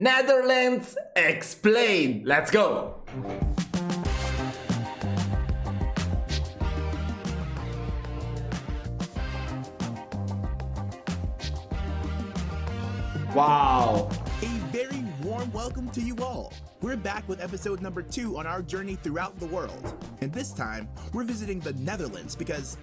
Netherlands explain. Let's go. Wow. A very warm welcome to you all. We're back with episode number 2 on our journey throughout the world. And this time, we're visiting the Netherlands because,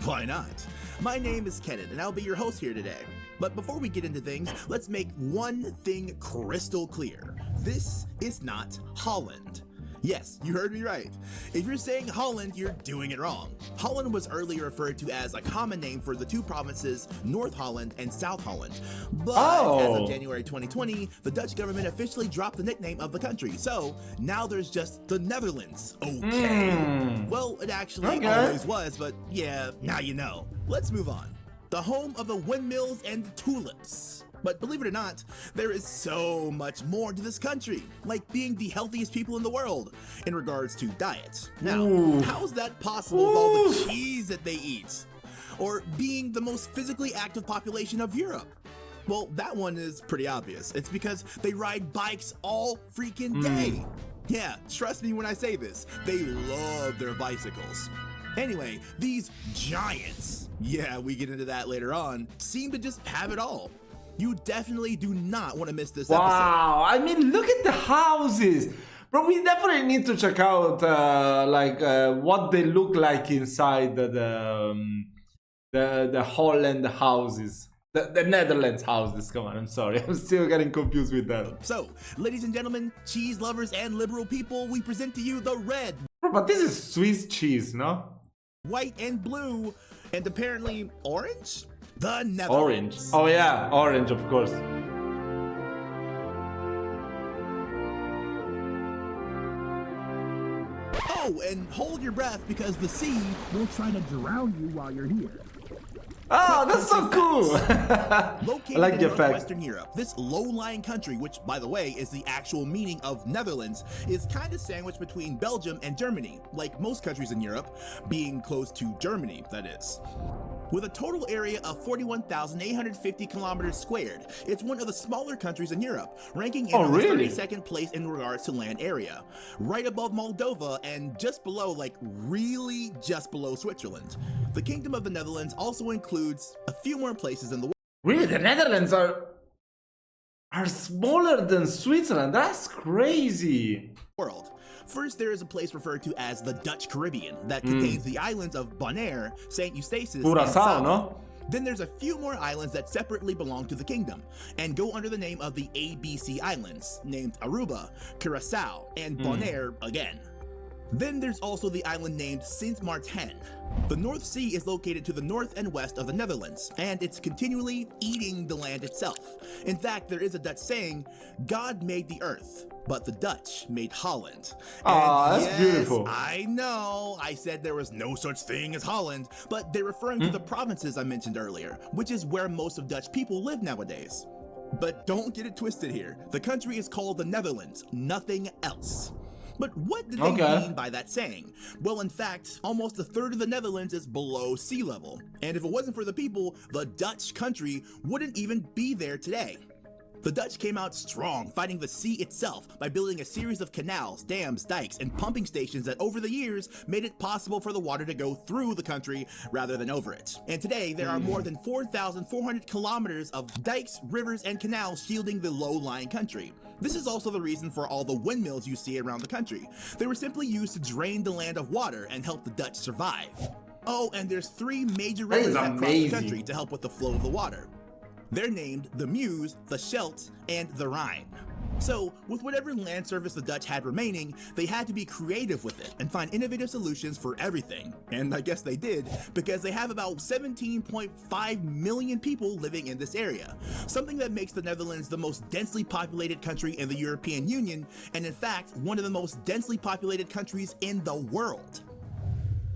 why not? My name is Kenan and I'll be your host here today. But before we get into things, let's make one thing crystal clear. This is not Holland. Yes, you heard me right. If you're saying Holland, you're doing it wrong. Holland was earlier referred to as a common name for the two provinces, North Holland and South Holland. But as of January 2020, the Dutch government officially dropped the nickname of the country. So now there's just the Netherlands. Okay. Well, it actually always was, but yeah, now you know. Let's move on. The home of the windmills and the tulips. But believe it or not, there is so much more to this country, like being the healthiest people in the world in regards to diet. Now, how is that possible with all the cheese that they eat? Or being the most physically active population of Europe? Well, that one is pretty obvious. It's because they ride bikes all freaking day. Yeah, trust me when I say this, they love their bicycles. Anyway, these giants, yeah, we get into that later on, seem to just have it all. You definitely do not want to miss this episode. Wow, I mean, look at the houses. Bro, we definitely need to check out what they look like inside the Holland houses. The Netherlands houses, come on, I'm sorry. I'm still getting confused with that. So, ladies and gentlemen, cheese lovers and liberal people, we present to you the red. But this is Swiss cheese, no? White and blue, and apparently orange? The Netherlands. Orange. Oh yeah, orange, of course. Oh, and hold your breath because the sea will try to drown you while you're here. Oh, that's so cool. Located in northwestern Europe, this low-lying country, which, by the way, is the actual meaning of Netherlands, is kind of sandwiched between Belgium and Germany, like most countries in Europe, being close to Germany, that is. With a total area of 41,850 kilometers squared, it's one of the smaller countries in Europe, ranking in the 32nd place in regards to land area, right above Moldova and just below, really just below Switzerland. The Kingdom of the Netherlands also includes a few more places in the world. Really, the Netherlands are smaller than Switzerland. That's crazy. First, there is a place referred to as the Dutch Caribbean that contains the islands of Bonaire, St. Eustatius, and Saba. No? Then there's a few more islands that separately belong to the kingdom and go under the name of the ABC Islands, named Aruba, Curacao, and Bonaire again. Then there's also the island named Sint Maarten. The North Sea is located to the north and west of the Netherlands, and it's continually eating the land itself. In fact, there is a Dutch saying, God made the earth, but the Dutch made Holland. Oh, that's beautiful. I know, I said there was no such thing as Holland, but they're referring to the provinces I mentioned earlier, which is where most of Dutch people live nowadays. But don't get it twisted here. The country is called the Netherlands, nothing else. But what did they mean by that saying? Well, in fact, almost a third of the Netherlands is below sea level. And if it wasn't for the people, the Dutch country wouldn't even be there today. The Dutch came out strong, fighting the sea itself by building a series of canals, dams, dikes, and pumping stations that over the years made it possible for the water to go through the country rather than over it. And today, there are more than 4,400 kilometers of dikes, rivers, and canals shielding the low-lying country. This is also the reason for all the windmills you see around the country. They were simply used to drain the land of water and help the Dutch survive. Oh, and there's 3 major rivers that cross the country to help with the flow of the water. They're named the Meuse, the Scheldt, and the Rhine. So, with whatever land surface the Dutch had remaining, they had to be creative with it and find innovative solutions for everything. And I guess they did, because they have about 17.5 million people living in this area, something that makes the Netherlands the most densely populated country in the European Union, and in fact, one of the most densely populated countries in the world.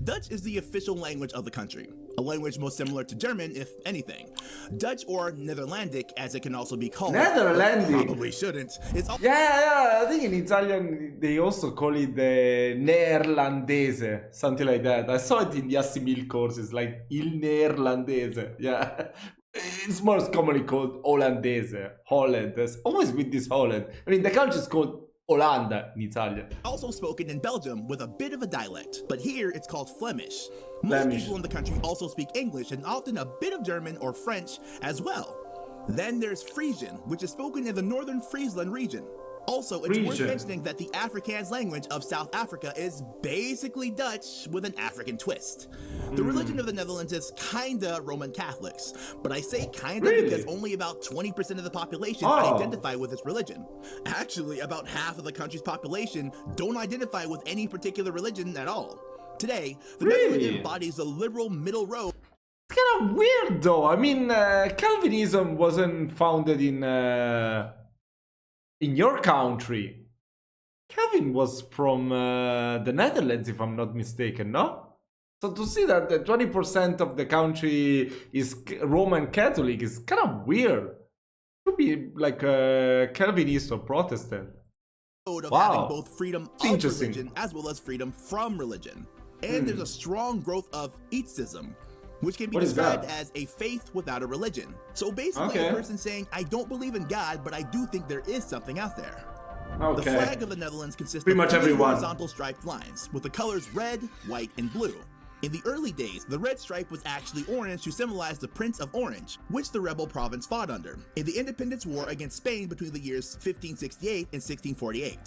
Dutch is the official language of the country, a language most similar to German, if anything. Dutch, or Netherlandic, as it can also be called. Netherlandic? Probably shouldn't. It's Yeah, I think in Italian they also call it the Neerlandese, something like that. I saw it in the Assimil courses, like il Neerlandese. Yeah. It's most commonly called Olandese, Holland. There's always with this Holland. I mean, the country is called Olanda in Italian. Also spoken in Belgium with a bit of a dialect, but here it's called Flemish. Most Flemish. people in the country also speak English and often a bit of German or French as well. Then there's Frisian, which is spoken in the northern Friesland region. Also, it's worth mentioning that the Afrikaans language of South Africa is basically Dutch with an African twist. The religion of the Netherlands is kinda Roman Catholics, but I say kinda because only about 20% of the population identify with this religion. Actually, about half of the country's population don't identify with any particular religion at all. Today, the Netherlands embodies a liberal middle road. It's kind of weird though. I mean, Calvinism wasn't founded in your country. Calvin was from the Netherlands, if I'm not mistaken, no? So to see that 20% of the country is Roman Catholic is kind of weird. It could be like a Calvinist or Protestant. Of having both freedom of religion as well as freedom from religion. And there's a strong growth of atheism, which can be described as a faith without a religion. So basically a person saying, I don't believe in God, but I do think there is something out there. The flag of the Netherlands consists of three horizontal striped lines, with the colors red, white, and blue. In the early days, the red stripe was actually orange to symbolize the Prince of Orange, which the rebel province fought under, in the independence war against Spain between the years 1568 and 1648.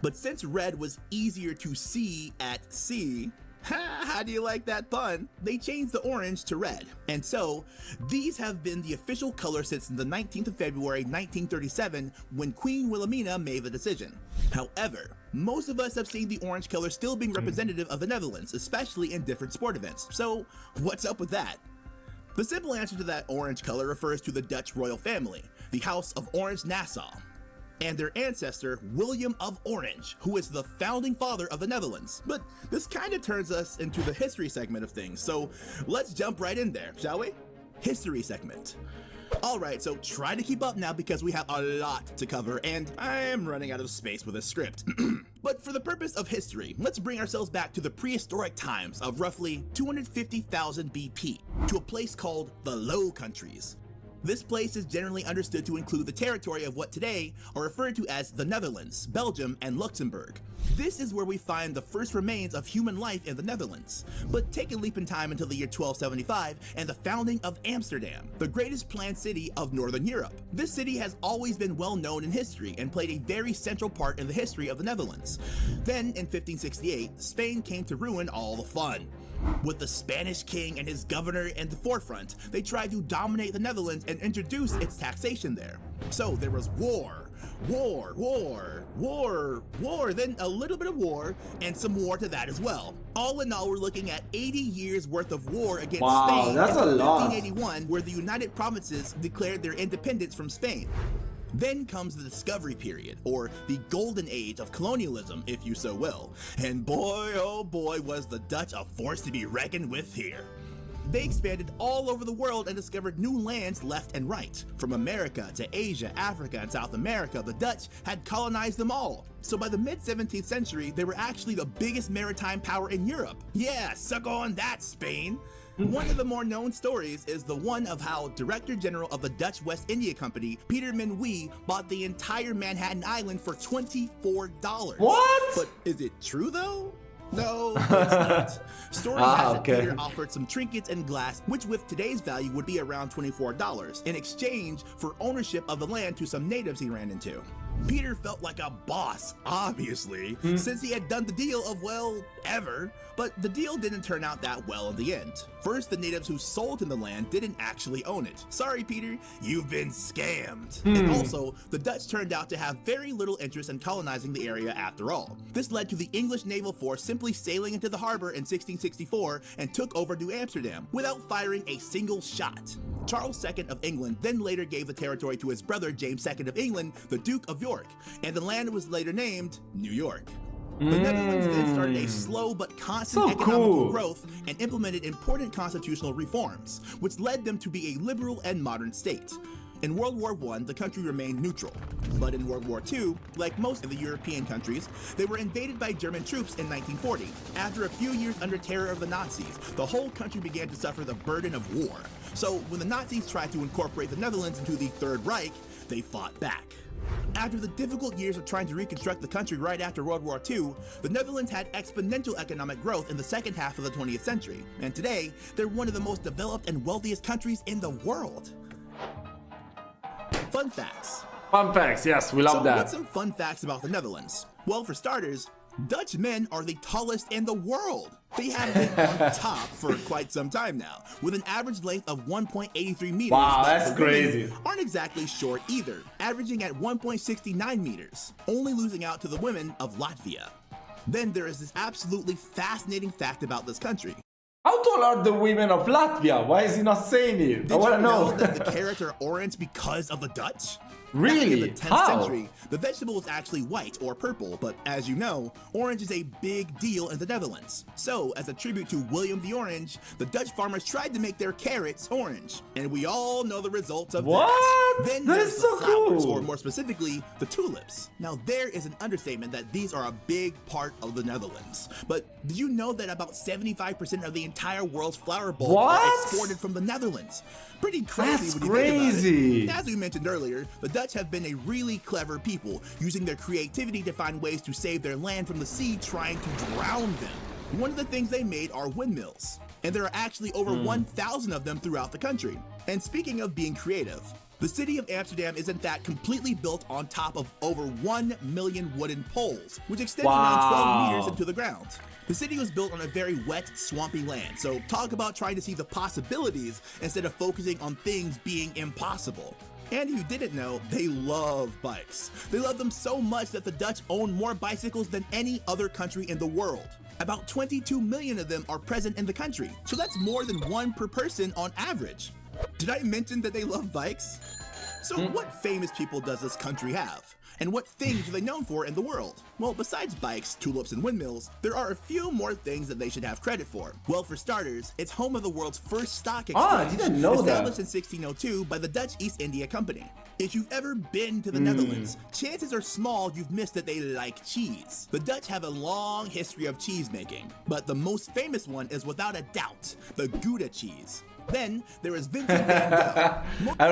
But since red was easier to see at sea, how do you like that pun? They changed the orange to red. And so, these have been the official color since the 19th of February 1937 when Queen Wilhelmina made the decision. However, most of us have seen the orange color still being representative of the Netherlands, especially in different sport events. So, what's up with that? The simple answer to that orange color refers to the Dutch royal family, the House of Orange-Nassau, and their ancestor, William of Orange, who is the founding father of the Netherlands. But this kind of turns us into the history segment of things, so let's jump right in there, shall we? History segment. Alright, so try to keep up now because we have a lot to cover, and I am running out of space with this script. But for the purpose of history, let's bring ourselves back to the prehistoric times of roughly 250,000 BP, to a place called the Low Countries. This place is generally understood to include the territory of what today are referred to as the Netherlands, Belgium, and Luxembourg. This is where we find the first remains of human life in the Netherlands. But take a leap in time until the year 1275 and the founding of Amsterdam, the greatest planned city of Northern Europe. This city has always been well known in history and played a very central part in the history of the Netherlands. Then, in 1568, Spain came to ruin all the fun. With the Spanish king and his governor in the forefront, they tried to dominate the Netherlands and introduce its taxation there. So there was war, then a little bit of war, and some war to that as well. All in all, we're looking at 80 years worth of war against Spain until 1581, where the United Provinces declared their independence from Spain. Then comes the discovery period, or the golden age of colonialism, if you so will. And boy, oh boy, was the Dutch a force to be reckoned with here. They expanded all over the world and discovered new lands left and right. From America to Asia, Africa, and South America, the Dutch had colonized them all. So by the mid-17th century, they were actually the biggest maritime power in Europe. Yeah, suck on that, Spain! One of the more known stories is the one of how Director General of the Dutch West India Company, Peter Minuit, bought the entire Manhattan Island for $24. What? But is it true though? No, it's not. Story has it Peter offered some trinkets and glass, which with today's value would be around $24, in exchange for ownership of the land to some natives he ran into. Peter felt like a boss, obviously, since he had done the deal of, well, ever, but the deal didn't turn out that well in the end. First, the natives who sold him the land didn't actually own it. Sorry, Peter, you've been scammed. And also, the Dutch turned out to have very little interest in colonizing the area after all. This led to the English naval force simply sailing into the harbor in 1664 and took over New Amsterdam without firing a single shot. Charles II of England then later gave the territory to his brother James II of England, the Duke of York, and the land was later named New York. The Netherlands then started a slow but constant economical growth and implemented important constitutional reforms, which led them to be a liberal and modern state. In World War I, the country remained neutral. But in World War II, like most of the European countries, they were invaded by German troops in 1940. After a few years under terror of the Nazis, the whole country began to suffer the burden of war. So when the Nazis tried to incorporate the Netherlands into the Third Reich, they fought back. After the difficult years of trying to reconstruct the country right after World War II, the Netherlands had exponential economic growth in the second half of the 20th century, and today, they're one of the most developed and wealthiest countries in the world. Fun facts. Fun facts, yes, we love that. What's some fun facts about the Netherlands? Well, for starters, Dutch men are the tallest in the world. They have been on top for quite some time now, with an average length of 1.83 meters. Wow, that's crazy. Aren't exactly short either, averaging at 1.69 meters, only losing out to the women of Latvia. Then there is this absolutely fascinating fact about this country. How tall are the women of Latvia? Why is he not saying it? I want to know. Did you know that the carrots are orange because of the Dutch? Really? Back in the 10th century, the vegetable was actually white or purple, but as you know, orange is a big deal in the Netherlands. So, as a tribute to William the Orange, the Dutch farmers tried to make their carrots orange. And we all know the results of what? that. Then That there's is the so flowers, cool. or more specifically, the tulips. Now, there is an understatement that these are a big part of the Netherlands. But did you know that about 75% of the entire world's flower bulbs are exported from the Netherlands? Pretty crazy. That's when you think about crazy. it. As we mentioned earlier, the Dutch have been a really clever people, using their creativity to find ways to save their land from the sea trying to drown them. One of the things they made are windmills, and there are actually over 1,000 of them throughout the country. And speaking of being creative, the city of Amsterdam is in fact completely built on top of over 1 million wooden poles, which extend around 12 meters into the ground. The city was built on a very wet, swampy land, so talk about trying to see the possibilities instead of focusing on things being impossible. And if you didn't know, they love bikes. They love them so much that the Dutch own more bicycles than any other country in the world. About 22 million of them are present in the country, so that's more than one per person on average. Did I mention that they love bikes? So what famous people does this country have? And what things are they known for in the world? Well, besides bikes, tulips, and windmills, there are a few more things that they should have credit for. Well, for starters, it's home of the world's first stock exchange, I didn't know that. established in 1602 by the Dutch East India Company. If you've ever been to the Netherlands, chances are small you've missed that they like cheese. The Dutch have a long history of cheese making, but the most famous one is without a doubt the Gouda cheese. Then there is Vincent van Gogh. I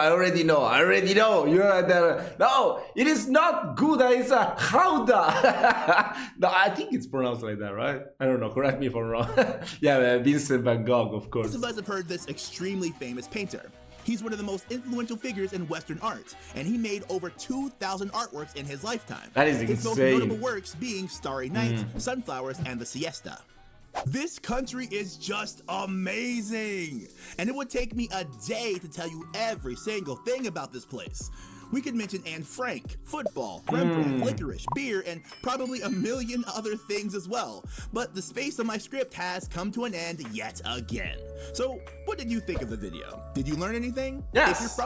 already know. You're there. No, it is not Gouda, it's a Gouda. No, I think it's pronounced like that, right? I don't know. Correct me if I'm wrong. Yeah, Vincent van Gogh, of course. Most of us have heard this extremely famous painter. He's one of the most influential figures in Western art, and he made over 2,000 artworks in his lifetime. That is his most insane. notable works being Starry Night, Sunflowers, and The Siesta. This country is just amazing! And it would take me a day to tell you every single thing about this place. We could mention Anne Frank, football, Rembrandt, licorice, beer, and probably a million other things as well. But the space on my script has come to an end yet again. So, what did you think of the video? Did you learn anything? Yes,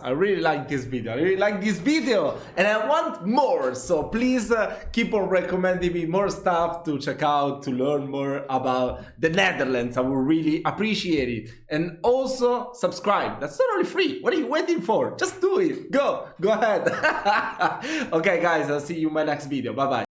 I really like this video. And I want more, so please keep on recommending me more stuff to check out, to learn more about the Netherlands. I would really appreciate it. And also subscribe. That's totally free. What are you waiting for? Just do it. Go ahead. Okay guys, I'll see you in my next video. Bye bye.